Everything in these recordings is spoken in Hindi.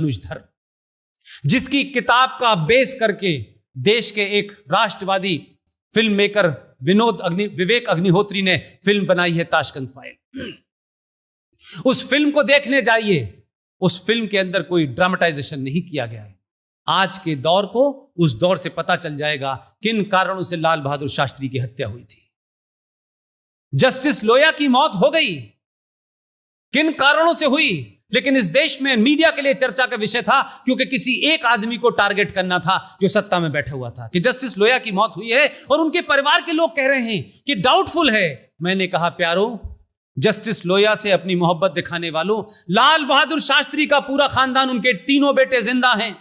अनुजधर, जिसकी किताब का बेस करके देश के एक राष्ट्रवादी फिल्म मेकर विवेक अग्निहोत्री ने फिल्म बनाई है ताशकंद फाइल। उस फिल्म को देखने जाइए, उस फिल्म के अंदर कोई ड्रामेटाइजेशन नहीं किया गया है। आज के दौर को उस दौर से पता चल जाएगा किन कारणों से लाल बहादुर शास्त्री की हत्या हुई थी। जस्टिस लोया की मौत हो गई, किन कारणों से हुई, लेकिन इस देश में मीडिया के लिए चर्चा का विषय था, क्योंकि किसी एक आदमी को टारगेट करना था जो सत्ता में बैठा हुआ था, कि जस्टिस लोया की मौत हुई है और उनके परिवार के लोग कह रहे हैं कि डाउटफुल है। मैंने कहा प्यारो, जस्टिस लोया से अपनी मोहब्बत दिखाने वालों, लाल बहादुर शास्त्री का पूरा खानदान, उनके तीनों बेटे जिंदा हैं,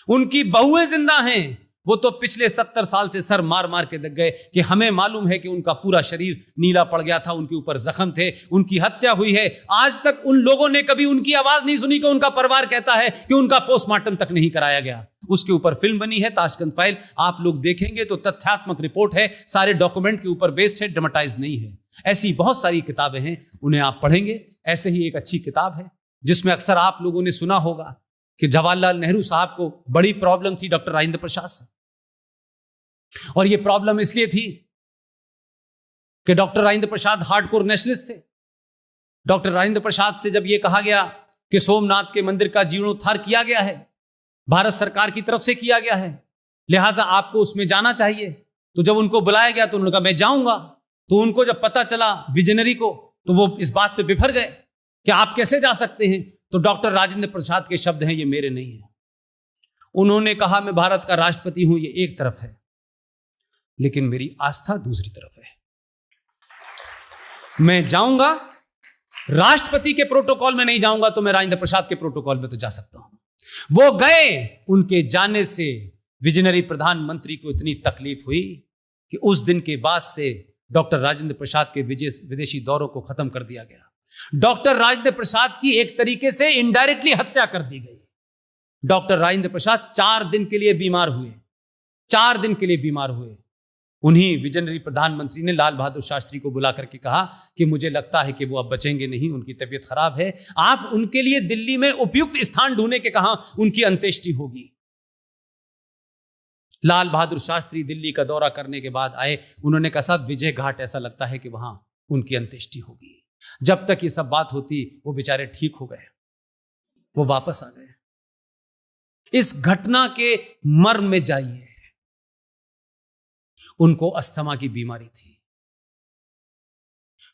उनकी बहुएं जिंदा हैं। वो तो पिछले 70 साल से सर मार मार के दग गए कि हमें मालूम है कि उनका पूरा शरीर नीला पड़ गया था, उनके ऊपर जख्म थे, उनकी हत्या हुई है। आज तक उन लोगों ने कभी उनकी आवाज नहीं सुनी कि उनका परिवार कहता है कि उनका पोस्टमार्टम तक नहीं कराया गया। उसके ऊपर फिल्म बनी है ताशकंद फाइल, आप लोग देखेंगे तो तथ्यात्मक रिपोर्ट है, सारे डॉक्यूमेंट के ऊपर बेस्ड है, ड्रामेटाइज नहीं है। ऐसी बहुत सारी किताबें हैं, उन्हें आप पढ़ेंगे। ऐसे ही एक अच्छी किताब है जिसमें अक्सर आप लोगों ने सुना होगा कि जवाहरलाल नेहरू साहब को बड़ी प्रॉब्लम थी डॉक्टर राजेंद्र प्रसाद से, और यह प्रॉब्लम इसलिए थी कि doctor Rajendra Prasad hardcore nationalist थे। डॉक्टर राजेंद्र प्रसाद से जब यह कहा गया कि सोमनाथ के मंदिर का जीर्णोद्धार किया गया है, भारत सरकार की तरफ से किया गया है, लिहाजा आपको उसमें जाना चाहिए, तो जब उनको बुलाया गया तो उन्होंने कहा मैं जाऊंगा। तो उनको जब पता चला विजनरी को, तो वो इस बात पे बिफर गए कि आप कैसे जा सकते हैं। तो डॉक्टर राजेंद्र प्रसाद के शब्द हैं, ये मेरे नहीं है। उन्होंने कहा मैं भारत का राष्ट्रपति हूं, ये एक तरफ है, लेकिन मेरी आस्था दूसरी तरफ है। मैं जाऊंगा, राष्ट्रपति के प्रोटोकॉल में नहीं जाऊंगा तो मैं राजेंद्र प्रसाद के प्रोटोकॉल में तो जा सकता हूं। वो गए, उनके जाने से विजनरी प्रधानमंत्री को इतनी तकलीफ हुई कि उस दिन के बाद से डॉक्टर राजेंद्र प्रसाद के विदेशी दौरों को खत्म कर दिया गया। डॉक्टर राजेंद्र प्रसाद की एक तरीके से इनडायरेक्टली हत्या कर दी गई। डॉक्टर राजेंद्र प्रसाद 4 दिन के लिए बीमार हुए, 4 दिन के लिए बीमार हुए। उन्हीं विजनरी प्रधानमंत्री ने लाल बहादुर शास्त्री को बुला करके कहा कि मुझे लगता है कि वो अब बचेंगे नहीं, उनकी तबीयत खराब है, आप उनके लिए दिल्ली में उपयुक्त स्थान ढूंढने के कहा उनकी अंत्येष्टि होगी। लाल बहादुर शास्त्री दिल्ली का दौरा करने के बाद आए, उन्होंने कहा साहब विजय घाट ऐसा लगता है कि वहां उनकी अंत्येष्टि होगी। जब तक ये सब बात होती वो बेचारे ठीक हो गए, वो वापस आ गए। इस घटना के मर्म में जाइए, उनको अस्थमा की बीमारी थी।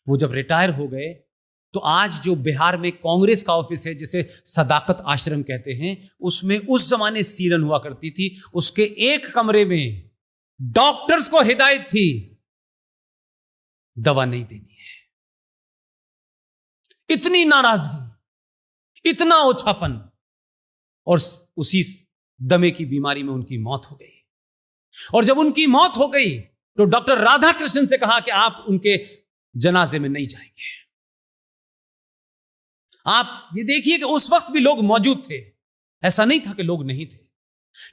वो जब रिटायर हो गए तो आज जो बिहार में कांग्रेस का ऑफिस है, जिसे सदाकत आश्रम कहते हैं, उसमें उस जमाने सीलन हुआ करती थी। उसके एक कमरे में डॉक्टर्स को हिदायत थी दवा नहीं देनी है। इतनी नाराजगी, इतना ओछापन, और उसी दमे की बीमारी में उनकी मौत हो गई। और जब उनकी मौत हो गई तो डॉक्टर राधाकृष्णन से कहा कि आप उनके जनाजे में नहीं जाएंगे। आप ये देखिए कि उस वक्त भी लोग मौजूद थे, ऐसा नहीं था कि लोग नहीं थे,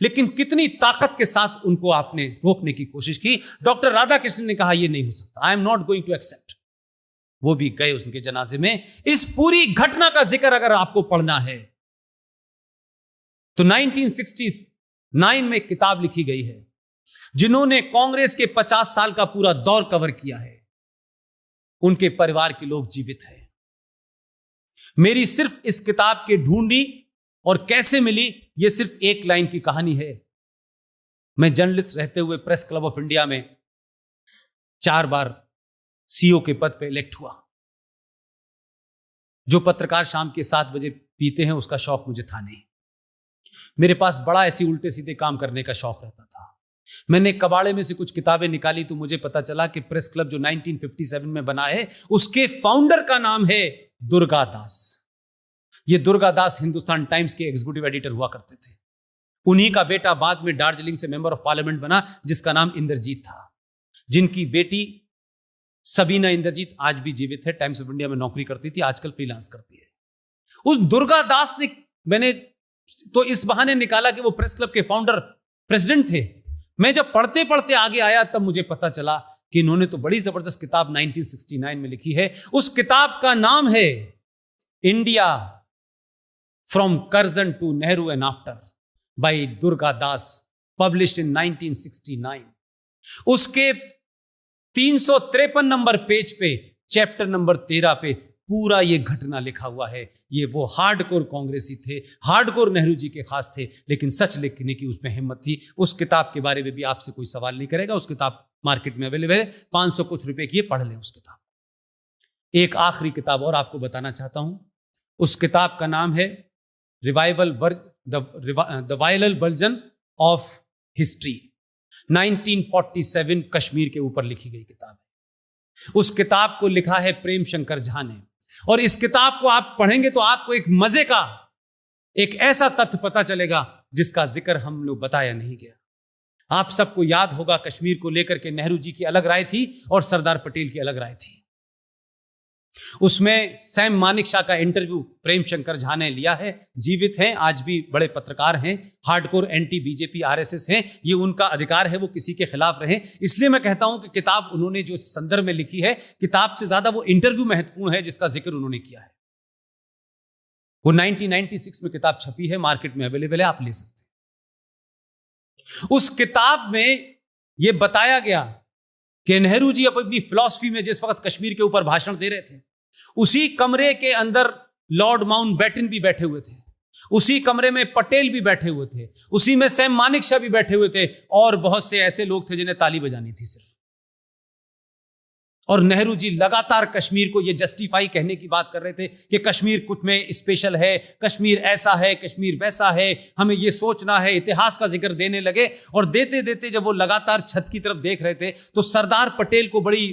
लेकिन कितनी ताकत के साथ उनको आपने रोकने की कोशिश की। डॉक्टर राधाकृष्णन ने कहा यह नहीं हो सकता, I am not going to accept. वो भी गए उनके जनाजे में। इस पूरी घटना का जिक्र अगर आपको पढ़ना है तो 1969 में एक किताब लिखी गई है। जिन्होंने कांग्रेस के 50 साल का पूरा दौर कवर किया है, उनके परिवार के लोग जीवित हैं। मेरी सिर्फ इस किताब के ढूंढी और कैसे मिली, यह सिर्फ एक लाइन की कहानी है। मैं जर्नलिस्ट रहते हुए प्रेस क्लब ऑफ इंडिया में 4 बार सीईओ के पद पे इलेक्ट हुआ। जो पत्रकार शाम के 7 बजे पीते हैं, उसका शौक मुझे था नहीं। मेरे पास बड़ा ऐसी उल्टे सीधे काम करने का शौक रहता था। मैंने कबाड़े में से कुछ किताबें निकाली तो मुझे पता चला कि प्रेस क्लब जो 1957 में बना है, उसके फाउंडर का नाम है दुर्गा दास। ये दुर्गा दास हिंदुस्तान टाइम्स के एग्जीक्यूटिव एडिटर हुआ करते थे। उन्हीं का बेटा बाद में दार्जिलिंग से मेंबर ऑफ पार्लियामेंट बना, जिसका नाम इंद्रजीत था, जिनकी बेटी सबीना इंद्रजीत आज भी जीवित है, टाइम्स ऑफ इंडिया में नौकरी करती थी, आजकल फ्रीलांस करती है। उस दुर्गा दास ने, मैंने तो इस बहाने निकाला कि वो प्रेस क्लब के फाउंडर प्रेसिडेंट थे। मैं जब पढ़ते पढ़ते आगे आया तब मुझे पता चला कि इन्होंने तो बड़ी जबरदस्त किताब 1969 में लिखी है। उस किताब का नाम है India from Curzon to Nehru and after by Durga Das, published in 1969। उसके 353 नंबर पेज पे चैप्टर नंबर 13 पे पूरा ये घटना लिखा हुआ है। ये वो हार्डकोर कांग्रेसी थे, हार्डकोर नेहरू जी के खास थे, लेकिन सच लिखने की उसमें हिम्मत थी। उस किताब के बारे में भी आपसे कोई सवाल नहीं करेगा। उस किताब मार्केट में अवेलेबल है, 500 कुछ रुपए की, पढ़ लें उस किताब। एक आखिरी किताब और आपको बताना चाहता हूं। उस किताब का नाम है the viral version of history. 1947 Kashmir के ऊपर लिखी गई किताब है। उस किताब को लिखा है प्रेम शंकर झा ने, और इस किताब को आप पढ़ेंगे तो आपको एक मजे का एक ऐसा तथ्य पता चलेगा जिसका जिक्र हम लोग बताया नहीं गया। आप सबको याद होगा कश्मीर को लेकर के नेहरू जी की अलग राय थी और सरदार पटेल की अलग राय थी। उसमें सैम मानेकशॉ का इंटरव्यू प्रेम शंकर झा ने लिया है। जीवित हैं, आज भी बड़े पत्रकार हैं, हार्डकोर एंटी बीजेपी आरएसएस हैं। ये उनका अधिकार है, वो किसी के खिलाफ रहे। इसलिए मैं कहता हूं कि किताब उन्होंने जो संदर्भ में लिखी है, किताब से ज्यादा वो इंटरव्यू महत्वपूर्ण है जिसका जिक्र उन्होंने किया है। वो 1996 में किताब छपी है, मार्केट में अवेलेबल है, आप ले सकते हैं। उस किताब में यह बताया गया कि नेहरू जी अपनी फिलॉसफी में जिस वक्त कश्मीर के ऊपर भाषण दे रहे थे, उसी कमरे के अंदर लॉर्ड माउंटबेटन भी बैठे हुए थे, उसी कमरे में पटेल भी बैठे हुए थे, उसी में सैम मानेकशॉ भी बैठे हुए थे, और बहुत से ऐसे लोग थे जिन्हें ताली बजानी थी सिर्फ। और नेहरू जी लगातार कश्मीर को यह जस्टिफाई कहने की बात कर रहे थे कि कश्मीर कुछ में स्पेशल है, कश्मीर ऐसा है, कश्मीर वैसा है, हमें यह सोचना है। इतिहास का जिक्र देने लगे, और देते देते जब वो लगातार छत की तरफ देख रहे थे तो सरदार पटेल को बड़ी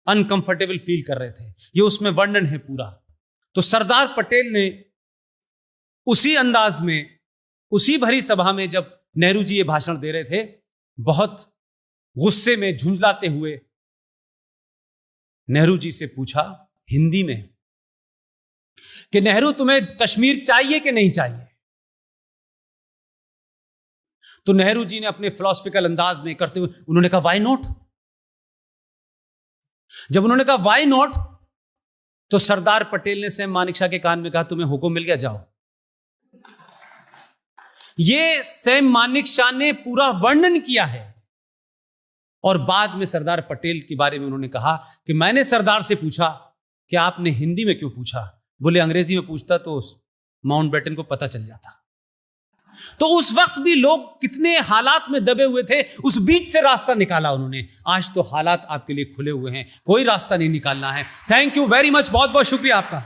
अनकंफर्टेबल फील कर रहे थे। ये उसमें वर्णन है पूरा। तो सरदार पटेल ने उसी अंदाज में, उसी भरी सभा में जब नेहरू जी ये भाषण दे रहे थे, बहुत गुस्से में झुंझलाते हुए नेहरू जी से पूछा हिंदी में कि नेहरू, तुम्हें कश्मीर चाहिए कि नहीं चाहिए? तो नेहरू जी ने अपने फिलॉसफिकल अंदाज में करते हुए उन्होंने कहा व्हाई नॉट। जब उन्होंने कहा व्हाई नॉट, तो सरदार पटेल ने सैम मानेकशॉ के कान में कहा तुम्हें हुक्म मिल गया, जाओ। यह सैम मानेकशॉ ने पूरा वर्णन किया है। और बाद में सरदार पटेल के बारे में उन्होंने कहा कि मैंने सरदार से पूछा कि आपने हिंदी में क्यों पूछा? बोले अंग्रेजी में पूछता तो माउंटबेटन को पता चल जाता। तो उस वक्त भी लोग कितने हालात में दबे हुए थे, उस बीच से रास्ता निकाला उन्होंने। आज तो हालात आपके लिए खुले हुए हैं, कोई रास्ता नहीं निकालना है। थैंक यू वेरी मच, बहुत बहुत शुक्रिया आपका।